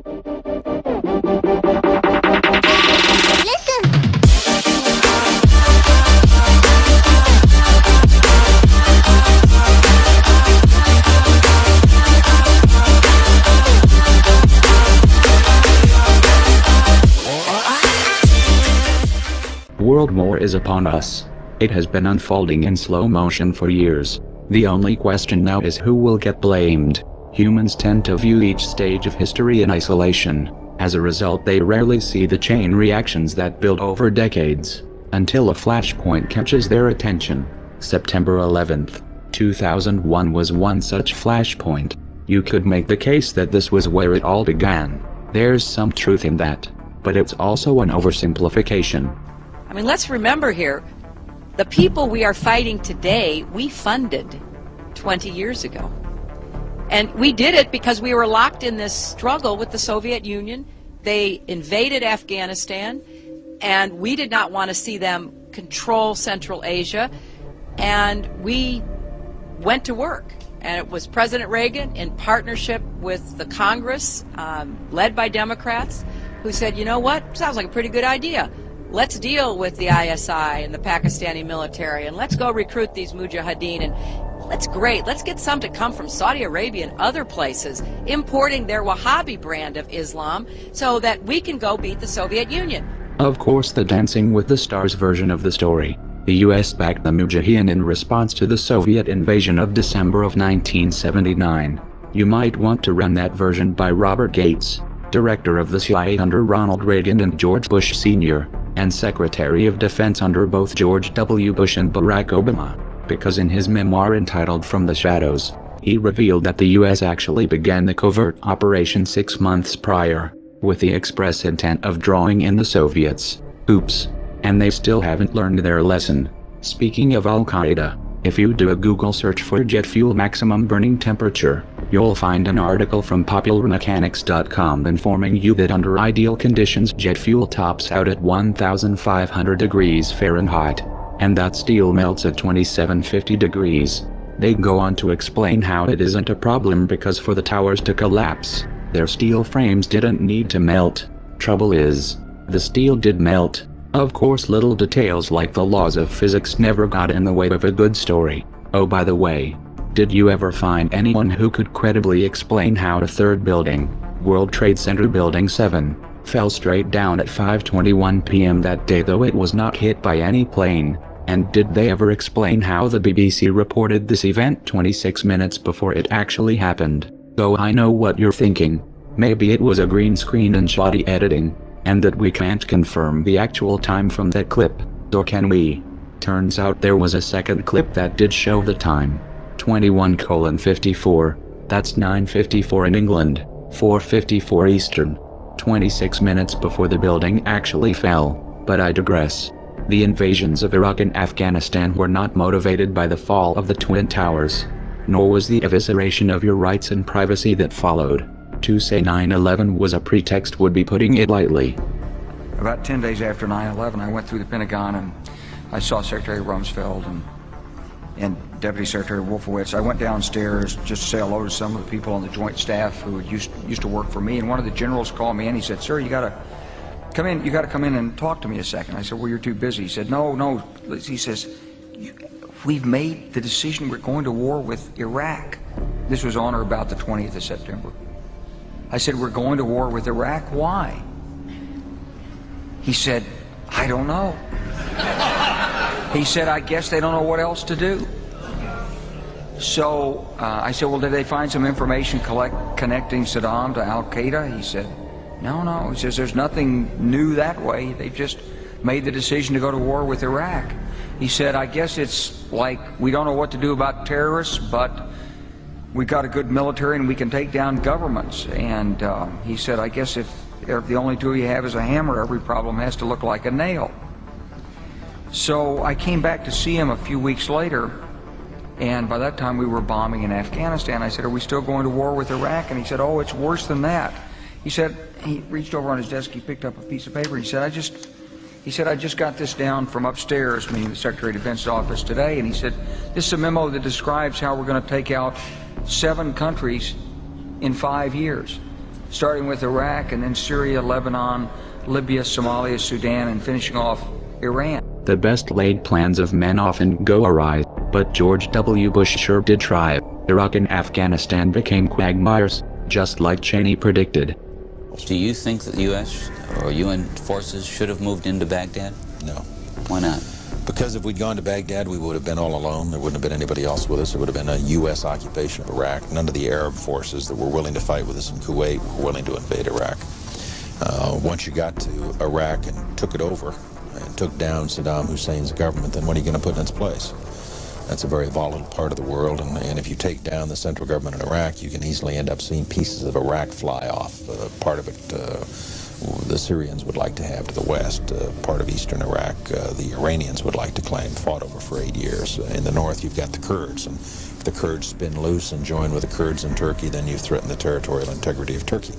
World War is upon us. It has been unfolding in slow motion for years. The only question now is who will get blamed. Humans tend to view each stage of history in isolation. As a result, they rarely see the chain reactions that build over decades, until a flashpoint catches their attention. September 11th, 2001 was one such flashpoint. You could make the case that this was where it all began. There's some truth in that, but it's also an oversimplification. I mean, let's remember here, the people we are fighting today, we funded 20 years ago. And we did it because we were locked in this struggle with the Soviet Union. They invaded Afghanistan, and we did not want to see them control Central Asia. And we went to work. And it was President Reagan, in partnership with the Congress, led by Democrats, who said, you know what, sounds like a pretty good idea. Let's deal with the ISI and the Pakistani military, and let's go recruit these mujahideen, and that's great. Let's get some to come from Saudi Arabia and other places, importing their Wahhabi brand of Islam, so that we can go beat the Soviet Union. Of course, the Dancing with the Stars version of the story. The U.S. backed the Mujahideen in response to the Soviet invasion of December of 1979. You might want to run that version by Robert Gates, director of the CIA under Ronald Reagan and George Bush Sr., and Secretary of Defense under both George W. Bush and Barack Obama, because in his memoir entitled From the Shadows, he revealed that the U.S. actually began the covert operation 6 months prior, with the express intent of drawing in the Soviets. Oops. And they still haven't learned their lesson. Speaking of Al-Qaeda, if you do a Google search for jet fuel maximum burning temperature, you'll find an article from popularmechanics.com informing you that under ideal conditions jet fuel tops out at 1,500 degrees Fahrenheit, and that steel melts at 2,750 degrees. They go on to explain how it isn't a problem because for the towers to collapse, their steel frames didn't need to melt. Trouble is, the steel did melt. Of course, little details like the laws of physics never got in the way of a good story. Oh, by the way, did you ever find anyone who could credibly explain how the third building, World Trade Center Building 7, fell straight down at 5:21 p.m. that day, though it was not hit by any plane? And did they ever explain how the BBC reported this event 26 minutes before it actually happened? Oh, I know what you're thinking. Maybe it was a green screen and shoddy editing, and that we can't confirm the actual time from that clip, or can we? Turns out there was a second clip that did show the time. 21:54, that's 9:54 in England, 4:54 Eastern. 26 minutes before the building actually fell, but I digress. The invasions of Iraq and Afghanistan were not motivated by the fall of the Twin Towers, nor was the evisceration of your rights and privacy that followed. To say 9/11 was a pretext would be putting it lightly. About 10 days after 9/11, I went through the Pentagon and I saw Secretary Rumsfeld and Deputy Secretary Wolfowitz. I went downstairs just to say hello to some of the people on the Joint Staff who used to work for me, and one of the generals called me and he said, "Sir, you gotta come in. You gotta come in and talk to me a second." I said, "Well, you're too busy." He said, "No." He says, "We've made the decision. We're going to war with Iraq." This was on or about the 20th of September. I said, "We're going to war with Iraq. Why?" He said, "I don't know." He said, "I guess they don't know what else to do." So I said, "Well, did they find some information connecting Saddam to Al-Qaeda?" He said, No. He says, "There's nothing new that way. They just made the decision to go to war with Iraq." He said, "I guess it's like we don't know what to do about terrorists, but we've got a good military and we can take down governments." And he said, "I guess if the only tool you have is a hammer, every problem has to look like a nail." So I came back to see him a few weeks later, and by that time we were bombing in Afghanistan. I said, "Are we still going to war with Iraq?" And he said, "Oh, it's worse than that." He said, he reached over on his desk, he picked up a piece of paper, he said, I just got this down from upstairs," meaning the Secretary of Defense's office today, and he said, "This is a memo that describes how we're going to take out 7 countries in 5 years. starting with Iraq and then Syria, Lebanon, Libya, Somalia, Sudan, and finishing off Iran. The best laid plans of men often go awry, but George W. Bush sure did try. Iraq and Afghanistan became quagmires, just like Cheney predicted. Do you think that the U.S. or UN forces should have moved into Baghdad? No. Why not? Because if we'd gone to Baghdad, we would have been all alone. There wouldn't have been anybody else with us. It would have been a U.S. occupation of Iraq. None of the Arab forces that were willing to fight with us in Kuwait were willing to invade Iraq. Once you got to Iraq and took it over and took down Saddam Hussein's government, then what are you going to put in its place? That's a very volatile part of the world, and if you take down the central government in Iraq, you can easily end up seeing pieces of Iraq fly off. Part of it the Syrians would like to have to the west. Part of eastern Iraq, the Iranians would like to claim, fought over for 8 years. In the north, you've got the Kurds, and if the Kurds spin loose and join with the Kurds in Turkey, then you threaten the territorial integrity of Turkey.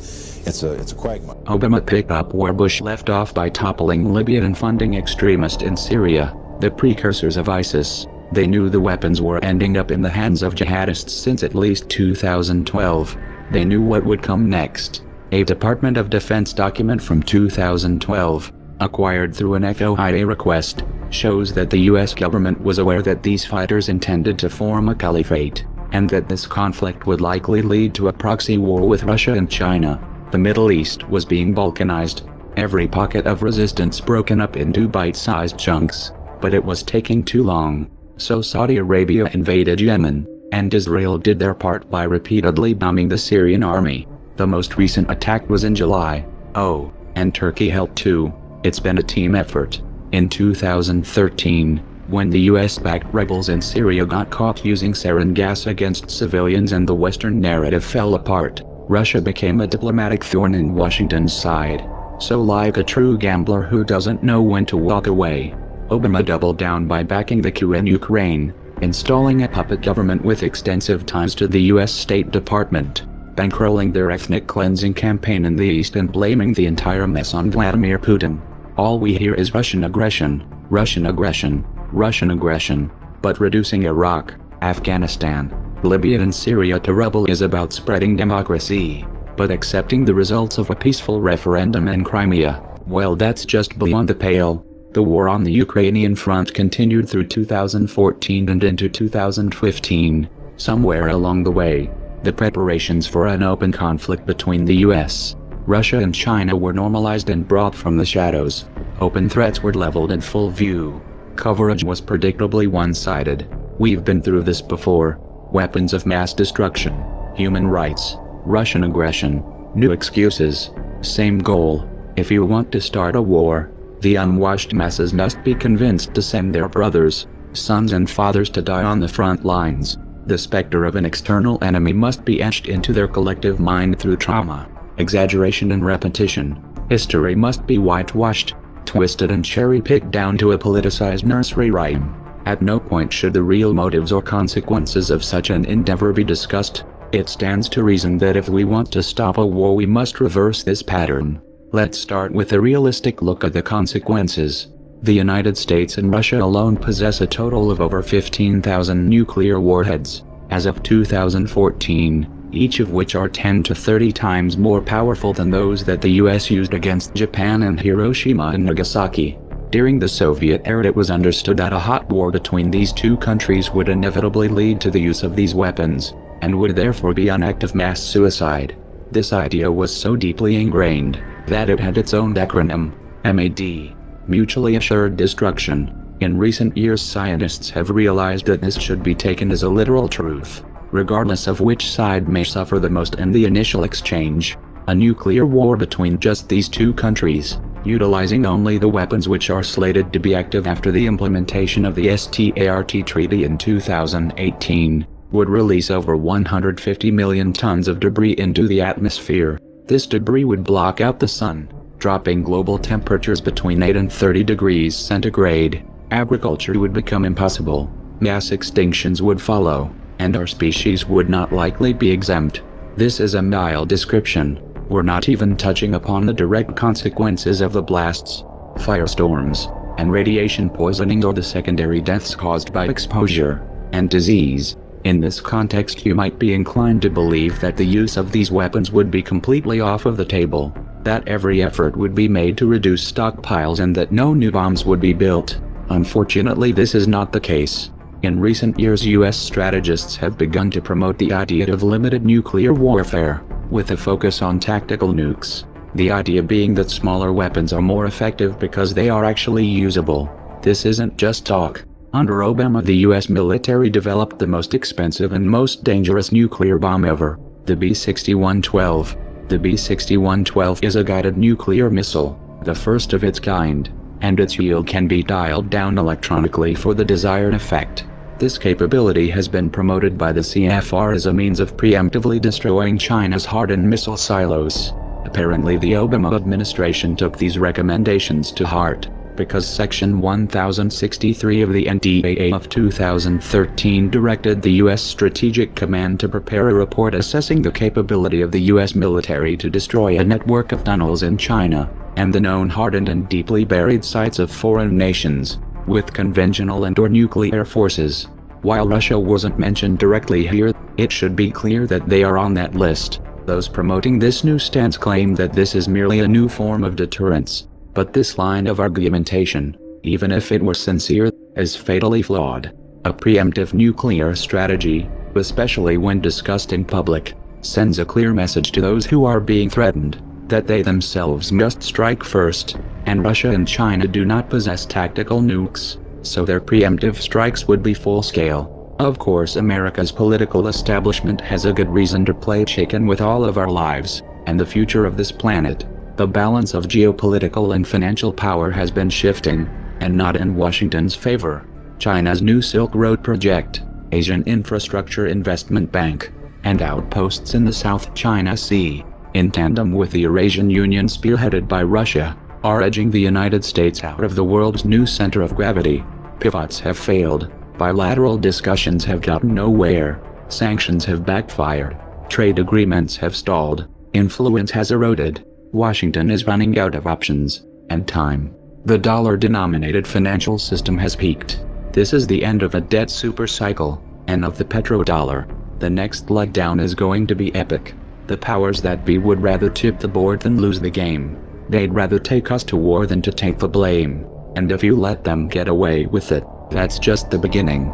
It's a quagmire. Obama picked up where Bush left off by toppling Libya and funding extremists in Syria, the precursors of ISIS. They knew the weapons were ending up in the hands of jihadists since at least 2012. They knew what would come next. A Department of Defense document from 2012, acquired through an FOIA request, shows that the US government was aware that these fighters intended to form a caliphate, and that this conflict would likely lead to a proxy war with Russia and China. The Middle East was being balkanized, every pocket of resistance broken up into bite-sized chunks, but it was taking too long. So Saudi Arabia invaded Yemen, and Israel did their part by repeatedly bombing the Syrian army. The most recent attack was in July. Oh, and Turkey helped too. It's been a team effort. In 2013, when the US-backed rebels in Syria got caught using sarin gas against civilians and the Western narrative fell apart, Russia became a diplomatic thorn in Washington's side. So like a true gambler who doesn't know when to walk away, Obama doubled down by backing the coup in Ukraine, installing a puppet government with extensive ties to the US State Department, bankrolling their ethnic cleansing campaign in the East and blaming the entire mess on Vladimir Putin. All we hear is Russian aggression, Russian aggression, Russian aggression, but reducing Iraq, Afghanistan, Libya and Syria to rubble is about spreading democracy, but accepting the results of a peaceful referendum in Crimea, well, that's just beyond the pale. The war on the Ukrainian front continued through 2014 and into 2015. Somewhere along the way, the preparations for an open conflict between the US, Russia and China were normalized and brought from the shadows. Open threats were leveled in full view. Coverage was predictably one-sided. We've been through this before. Weapons of mass destruction, human rights, Russian aggression, new excuses, same goal. If you want to start a war, the unwashed masses must be convinced to send their brothers, sons and fathers to die on the front lines. The specter of an external enemy must be etched into their collective mind through trauma, exaggeration and repetition. History must be whitewashed, twisted and cherry-picked down to a politicized nursery rhyme. At no point should the real motives or consequences of such an endeavor be discussed. It stands to reason that if we want to stop a war, we must reverse this pattern. Let's start with a realistic look at the consequences. The United States and Russia alone possess a total of over 15,000 nuclear warheads, as of 2014, each of which are 10 to 30 times more powerful than those that the US used against Japan and Hiroshima and Nagasaki. During the Soviet era, it was understood that a hot war between these two countries would inevitably lead to the use of these weapons, and would therefore be an act of mass suicide. This idea was so deeply ingrained that it had its own acronym, MAD. Mutually assured destruction. In recent years, scientists have realized that this should be taken as a literal truth, regardless of which side may suffer the most in the initial exchange. A nuclear war between just these two countries, utilizing only the weapons which are slated to be active after the implementation of the START treaty in 2018, would release over 150 million tons of debris into the atmosphere. This debris would block out the sun, dropping global temperatures between 8 and 30 degrees centigrade. Agriculture would become impossible, mass extinctions would follow, and our species would not likely be exempt. This is a mild description. We're not even touching upon the direct consequences of the blasts, firestorms, and radiation poisoning, or the secondary deaths caused by exposure and disease. In this context, you might be inclined to believe that the use of these weapons would be completely off of the table, that every effort would be made to reduce stockpiles and that no new bombs would be built. Unfortunately, this is not the case. In recent years, US strategists have begun to promote the idea of limited nuclear warfare, with a focus on tactical nukes. The idea being that smaller weapons are more effective because they are actually usable. This isn't just talk. Under Obama, the US military developed the most expensive and most dangerous nuclear bomb ever, the B-6112. The B-6112 is a guided nuclear missile, the first of its kind, and its yield can be dialed down electronically for the desired effect. This capability has been promoted by the CFR as a means of preemptively destroying China's hardened missile silos. Apparently, the Obama administration took these recommendations to heart, because Section 1063 of the NDAA of 2013 directed the U.S. Strategic Command to prepare a report assessing the capability of the U.S. military to destroy a network of tunnels in China, and the known hardened and deeply buried sites of foreign nations, with conventional and/or nuclear forces. While Russia wasn't mentioned directly here, it should be clear that they are on that list. Those promoting this new stance claim that this is merely a new form of deterrence. But this line of argumentation, even if it were sincere, is fatally flawed. A preemptive nuclear strategy, especially when discussed in public, sends a clear message to those who are being threatened, that they themselves must strike first, and Russia and China do not possess tactical nukes, so their preemptive strikes would be full-scale. Of course, America's political establishment has a good reason to play chicken with all of our lives, and the future of this planet. The balance of geopolitical and financial power has been shifting, and not in Washington's favor. China's new Silk Road project, Asian Infrastructure Investment Bank, and outposts in the South China Sea, in tandem with the Eurasian Union spearheaded by Russia, are edging the United States out of the world's new center of gravity. Pivots have failed, bilateral discussions have gotten nowhere, sanctions have backfired, trade agreements have stalled, influence has eroded. Washington is running out of options and time. The dollar-denominated financial system has peaked. This is the end of a debt supercycle, and of the petrodollar. The next leg down is going to be epic. The powers that be would rather tip the board than lose the game. They'd rather take us to war than to take the blame. And if you let them get away with it, that's just the beginning.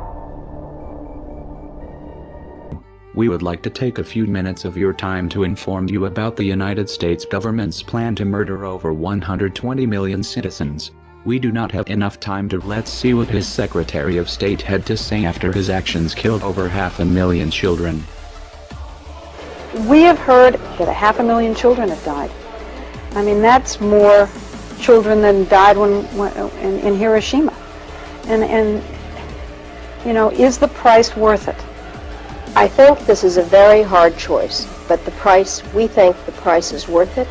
We would like to take a few minutes of your time to inform you about the United States government's plan to murder over 120 million citizens. We do not have enough time to let's see what his Secretary of State had to say after his actions killed over 500,000 children. We have heard that 500,000 children have died. I mean, that's more children than died in Hiroshima. And you know, is the price worth it? I think this is a very hard choice, but we think the price is worth it.